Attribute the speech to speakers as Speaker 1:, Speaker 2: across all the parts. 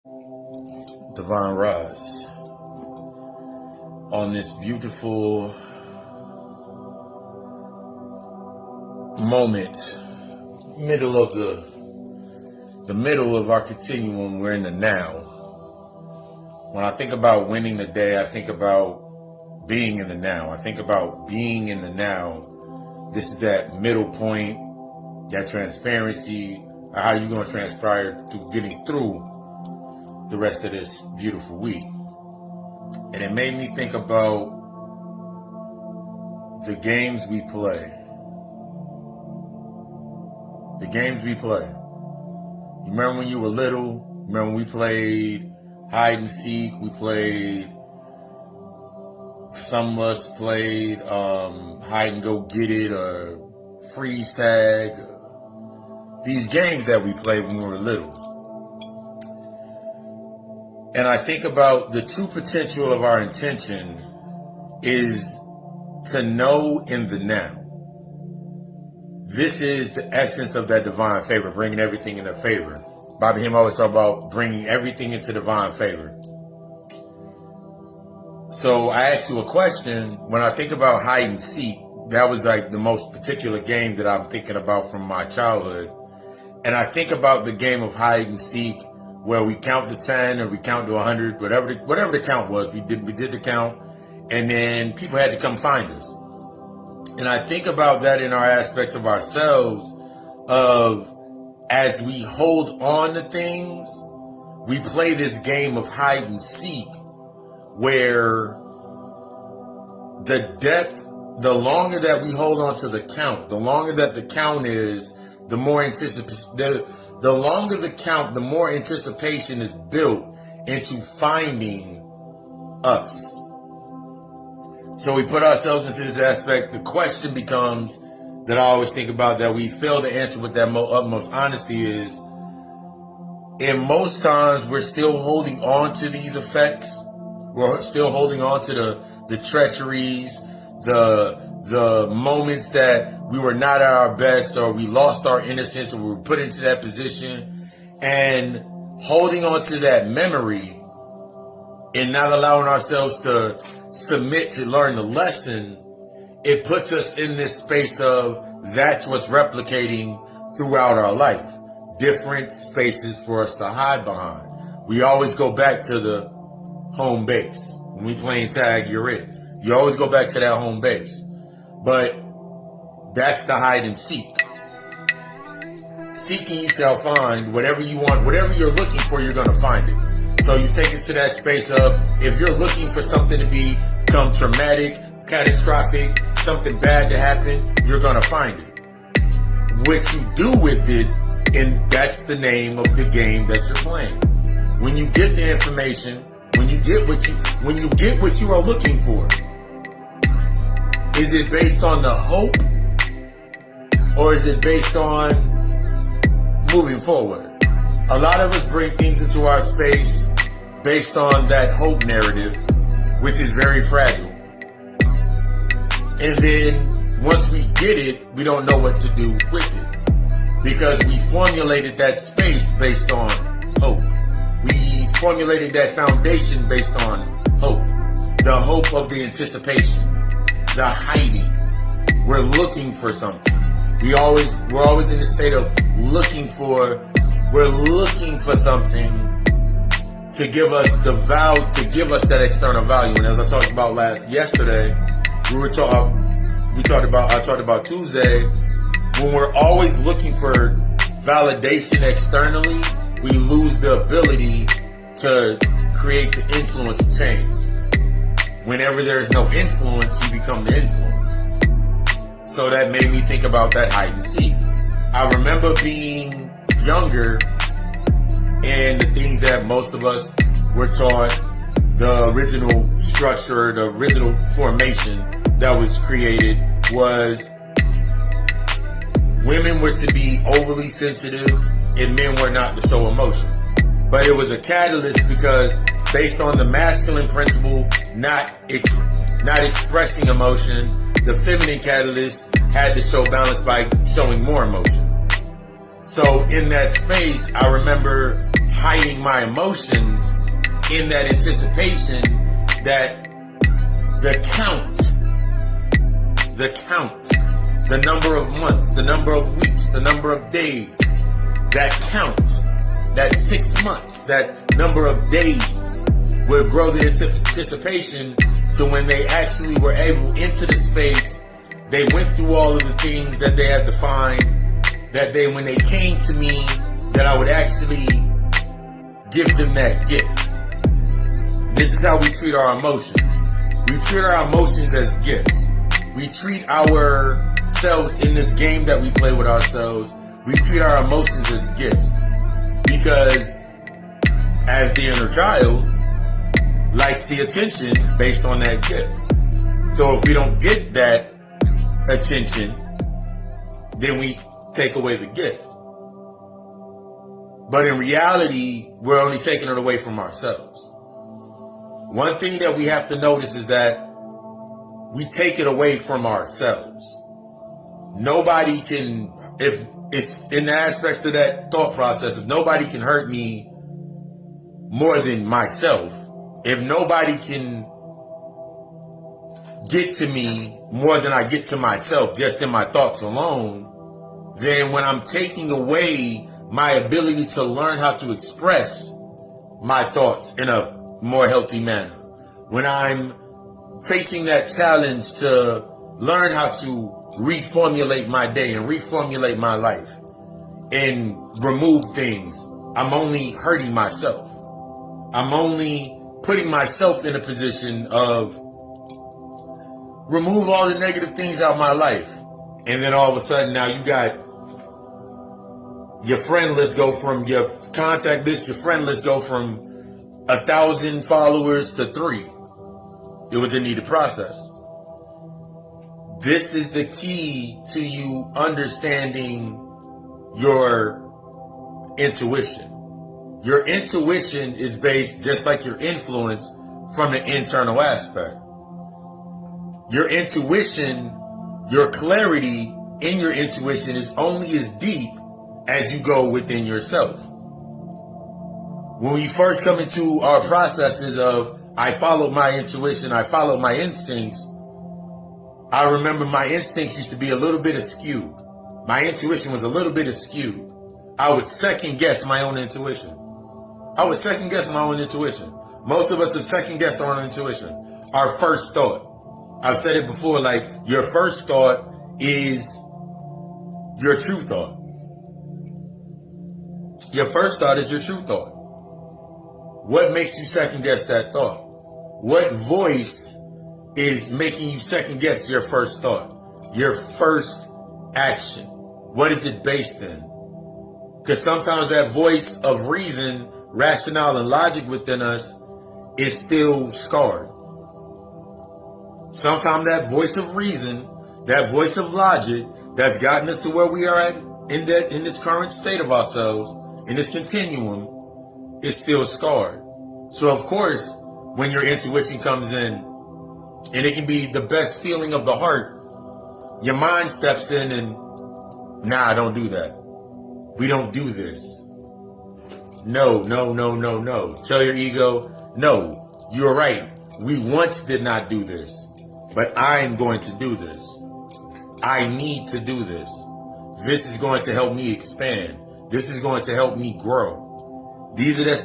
Speaker 1: Divine Rise on this beautiful moment, middle of the middle of our continuum. We're in the now. When I think about winning the day, I think about being in the now. I think about being in the now. This is that middle point, that transparency, how you're going to transpire through getting through the rest of this beautiful week. And it made me think about the games we play. The games we play. You remember when you were little? Remember when we played hide and seek? We played, some of us played hide and go get it or freeze tag. These games that we played when we were little. And I think about the true potential of our intention is to know in the now. This is the essence of that divine favor, bringing everything into favor. Bobby Him always talk about bringing everything into divine favor. So I asked you a question. When I think about hide and seek, that was like the most particular game that I'm thinking about from my childhood. And I think about the game of hide and seek where we count to 10 or we count to 100, whatever the count was. We did the count, and then people had to come find us. And I think about that in our aspects of ourselves, of as we hold on to things, we play this game of hide and seek where the depth, the longer that we hold on to the count, the longer that the count is, the more the longer the count, the more anticipation is built into finding us. So we put ourselves into this aspect. The question becomes, that I always think about, that we fail to answer with that utmost honesty, is, in most times we're still holding on to these effects. We're still holding on to the treacheries, the moments that we were not at our best, or we lost our innocence, or we were put into that position, and holding on to that memory and not allowing ourselves to submit to learn the lesson. It puts us in this space of, that's what's replicating throughout our life. Different spaces for us to hide behind. We always go back to the home base. When we playing tag, you're it. You always go back to that home base. But that's the hide and seek. Seeking you shall find. Whatever you want, whatever you're looking for, you're going to find it. So you take it to that space of, if you're looking for something to become traumatic, catastrophic, something bad to happen, you're going to find it. What you do with it, and that's the name of the game that you're playing. When you get the information, when you get what you are looking for, is it based on the hope, or is it based on moving forward? A lot of us bring things into our space based on that hope narrative, which is very fragile. And then once we get it, we don't know what to do with it, because we formulated that space based on hope. We formulated that foundation based on hope. The hope of the anticipation, the hiding. We're looking for something. We're always in the state of looking for something to give us the value, to give us that external value. And as I talked about yesterday, I talked about Tuesday, when we're always looking for validation externally, we lose the ability to create the influence of change. Whenever there's no influence, you become the influence. So that made me think about that hide and seek. I remember being younger, and the things that most of us were taught, the original structure, the original formation that was created was, women were to be overly sensitive and men were not to show emotion. But it was a catalyst, because based on the masculine principle, not expressing emotion, the feminine catalyst had to show balance by showing more emotion. So in that space, I remember hiding my emotions in that anticipation that the number of months, the number of weeks, the number of days, that count, that 6 months, that number of days will grow the anticipation to when they actually were able into the space, they went through all of the things that they had to find, that they, when they came to me, that I would actually give them that gift. This is how we treat our emotions. We treat our emotions as gifts. We treat ourselves in this game that we play with ourselves. We treat our emotions as gifts because as the inner child likes the attention based on that gift. So if we don't get that attention, then we take away the gift. But in reality, we're only taking it away from ourselves. One thing that we have to notice is that we take it away from ourselves. Nobody can, if it's in the aspect of that thought process, if nobody can hurt me more than myself, if nobody can get to me more than I get to myself just in my thoughts alone, then when I'm taking away my ability to learn how to express my thoughts in a more healthy manner, when I'm facing that challenge to learn how to reformulate my day and reformulate my life and remove things, I'm only hurting myself. I'm only putting myself in a position of remove all the negative things out of my life. And then all of a sudden now you got your friend list go from, your contact list, your friend list go from 1,000 followers to 3. It was a needed process. This is the key to you understanding your intuition. Your intuition is based, just like your influence, from the internal aspect. Your intuition, your clarity in your intuition is only as deep as you go within yourself. When we first come into our processes of, I followed my intuition, I followed my instincts, I remember my instincts used to be a little bit askew. My intuition was a little bit askew. I would second guess my own intuition. Most of us have second guessed our own intuition. Our first thought. I've said it before, like, your first thought is your true thought. Your first thought is your true thought. What makes you second guess that thought? What voice is making you second guess your first thought? Your first action? What is it based in? Because sometimes that voice of reason, rationale, and logic within us is still scarred. Sometimes that voice of reason, that voice of logic that's gotten us to where we are at in this current state of ourselves, in this continuum, is still scarred. So of course, when your intuition comes in, and it can be the best feeling of the heart, your mind steps in and, nah, don't do that. We don't do this. No. Tell your ego, no, you're right. We once did not do this, but I'm going to do this. I need to do this. This is going to help me expand. This is going to help me grow. These are the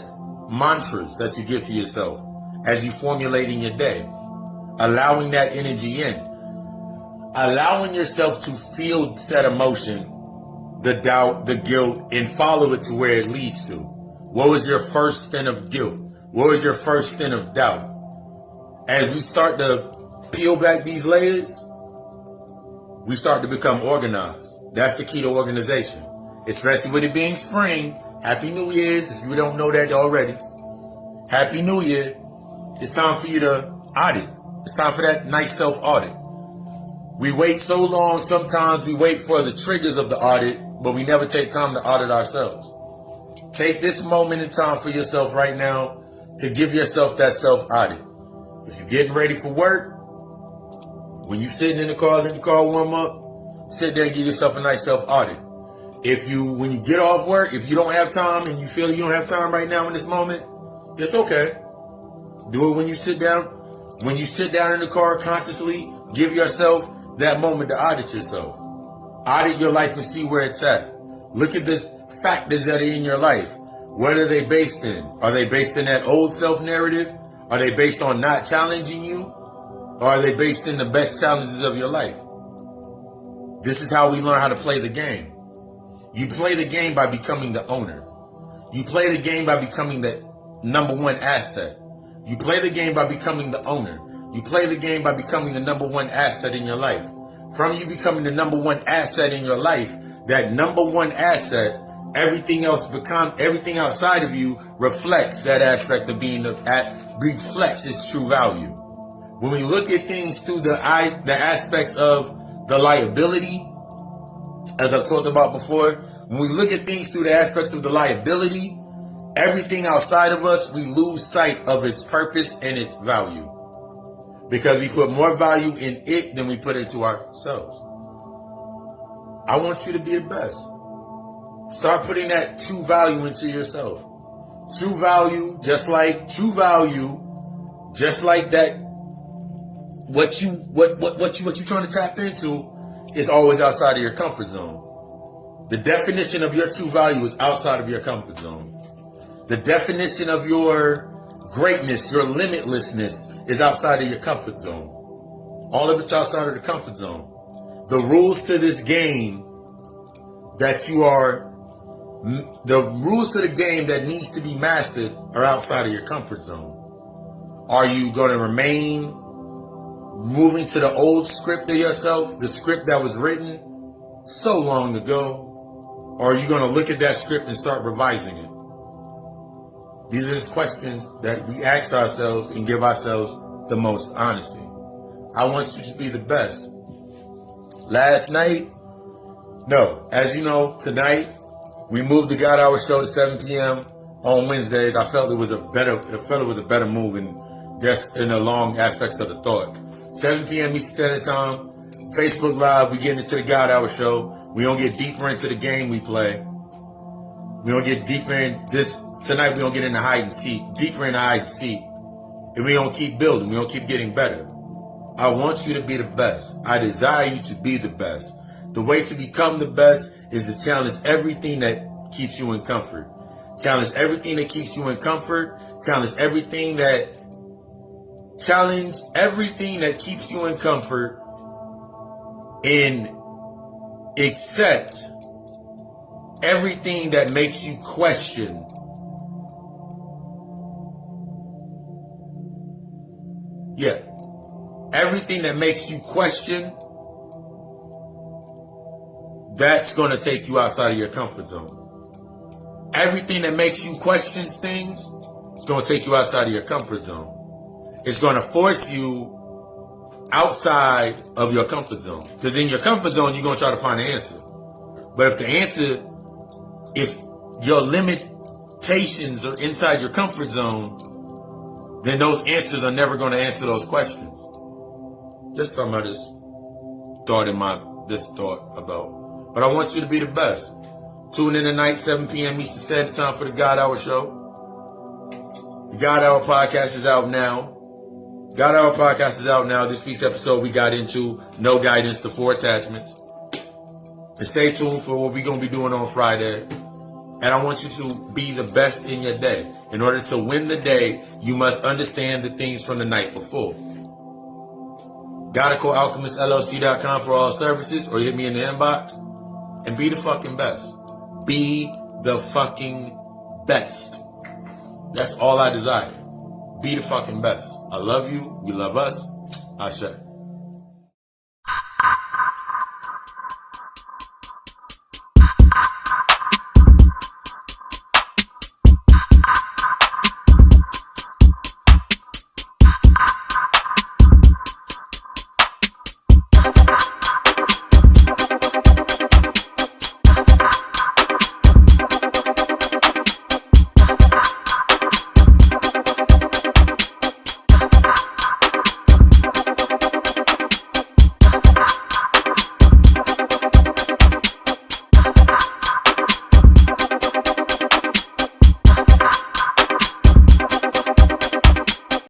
Speaker 1: mantras that you give to yourself as you formulate in your day. Allowing that energy in. Allowing yourself to feel said emotion, the doubt, the guilt, and follow it to where it leads to. What was your first stint of guilt? What was your first stint of doubt? As we start to peel back these layers, we start to become organized. That's the key to organization. Especially with it being spring. Happy New Year's, if you don't know that already. Happy New Year. It's time for you to audit. It's time for that nice self-audit. We wait so long, sometimes we wait for the triggers of the audit, but we never take time to audit ourselves. Take this moment in time for yourself right now to give yourself that self-audit. If you're getting ready for work, when you're sitting in the car, let the car warm up, sit there and give yourself a nice self-audit. When you get off work, if you don't have time and you feel you don't have time right now in this moment, it's okay. Do it when you sit down. When you sit down in the car, consciously give yourself that moment to audit yourself. Audit your life and see where it's at. Look at the factors that are in your life. What are they based in? Are they based in that old self-narrative? Are they based on not challenging you? Or are they based in the best challenges of your life? This is how we learn how to play the game. You play the game by becoming the owner. You play the game by becoming the number one asset. You play the game by becoming the owner. You play the game by becoming the number one asset in your life. From you becoming the number one asset in your life, that number one asset, everything outside of you reflects that aspect of being reflects its true value. When we look at things through the aspects of the liability, as I've talked about before, when we look at things through the aspects of the liability, everything outside of us, we lose sight of its purpose and its value. Because we put more value in it than we put into ourselves. I want you to be the best. Start putting that true value into yourself. True value, just like that. What you're trying to tap into is always outside of your comfort zone. The definition of your true value is outside of your comfort zone. The definition of your greatness, your limitlessness, is outside of your comfort zone. All of it's outside of the comfort zone. The rules to this game the rules to the game that needs to be mastered are outside of your comfort zone. Are you going to remain moving to the old script of yourself, the script that was written so long ago? Or are you going to look at that script and start revising it? These are the questions that we ask ourselves and give ourselves the most honesty. I want you to be the best. As you know, tonight, we moved the God Hour show to 7 p.m. on Wednesdays. I felt it was a better move in the long aspects of the thought. 7 p.m. Eastern Standard Time, Facebook Live, we get into the God Hour show. We don't get deeper into the game we play. We don't get deeper in this. Tonight, we don't get into hide and seek, deeper into hide and seek. And we don't keep building. We don't keep getting better. I want you to be the best. I desire you to be the best. The way to become the best is to challenge everything that keeps you in comfort. Challenge everything that keeps you in comfort. Challenge everything that keeps you in comfort, and accept everything that makes you question. Everything that makes you question, that's going to take you outside of your comfort zone. Everything that makes you question things is going to take you outside of your comfort zone. It's going to force you outside of your comfort zone. Because in your comfort zone, you're going to try to find an answer. But if your limitations are inside your comfort zone, then those answers are never going to answer those questions. Just something I just thought about. But I want you to be the best. Tune in tonight, 7 p.m. Eastern Standard Time for the God Hour show. The God Hour podcast is out now. This week's episode, we got into No Guidance to 4 Attachments. And stay tuned for what we're going to be doing on Friday. And I want you to be the best in your day. In order to win the day, you must understand the things from the night before. GodaCallAlchemistLLC.com for all services, or hit me in the inbox. And be the fucking best. Be the fucking best. That's all I desire. Be the fucking best. I love you. We love us. Ashe.